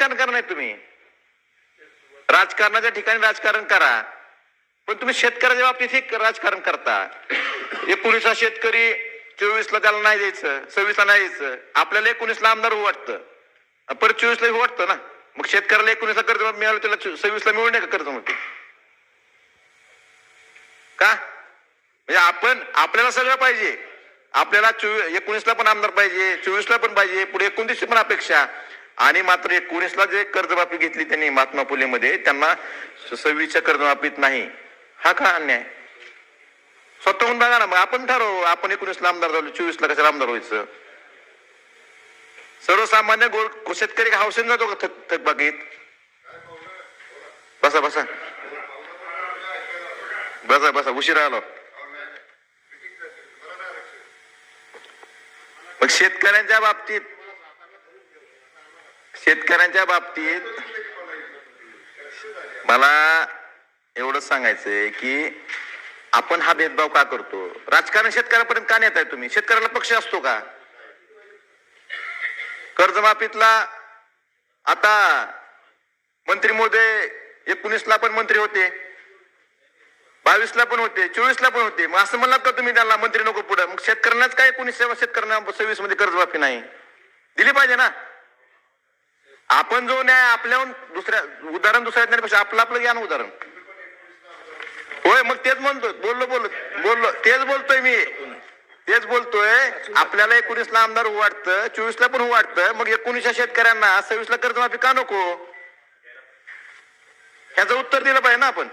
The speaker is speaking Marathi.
राजकारण करणार तुम्ही, राजकारणाच्या ठिकाणी राजकारण करा, पण तुम्ही शेतकऱ्याच्या बाबतीत राजकारण करता. 19 शेतकरी 24ला त्याला नाही द्यायचं, 26ला नाही द्यायचं. आपल्याला 19ला आमदार होऊ वाटतं, परत 24ला होऊ वाटतं ना. मग शेतकऱ्याला 19ला कर्ज मिळालं, त्याला 26ला मिळू नये का कर्ज? मग का? म्हणजे आपल्याला सगळं पाहिजे. आपल्याला 19ला पण आमदार पाहिजे, 24ला पण पाहिजे, पुढे 29ची पण अपेक्षा. आणि मात्र 19ला जे कर्जमाफी घेतली त्यांनी महात्मा फुले मध्ये, त्यांना 26च्या कर्जमाफीत नाही. हा का अन्याय? स्वतःहून बघा ना. मग आपण ठरवू, आपण 19ला आमदार झालो, 24ला कशाला आमदार व्हायचं? सर्वसामान्य शेतकरी हौसेन जातो का थकबाकीत? बसा बसा बसा बसा, उशिरा आलो. मग शेतकऱ्यांच्या बाबतीत मला एवढंच सांगायचंय की आपण हा भेदभाव का करतो? राजकारण शेतकऱ्यापर्यंत का नेताय तुम्ही? शेतकऱ्याला पक्ष असतो का? कर्जमाफीतला आता मंत्री महोदय 19ला पण मंत्री होते, 22ला पण होते, 24ला पण होते. मग असं म्हणलात का तुम्ही त्यांना मंत्री नको पुढे? मग शेतकऱ्यांनाच काय 19 शेतकऱ्यांना 26 मध्ये कर्जमाफी नाही दिली पाहिजे ना? आपण जो न्याय आपल्याहून दुसऱ्या देण्यापेक्षा आपलं घ्या ना उदाहरण. होय, मग तेच म्हणतो, बोललो तेच बोलतोय मी, तेच बोलतोय. आपल्याला 19ला आमदार होऊ वाटतं, 24ला पण होऊ वाटतं, मग 19च्या शेतकऱ्यांना 26ला कर्जमाफी का नको? ह्याचं उत्तर दिलं पाहिजे ना आपण.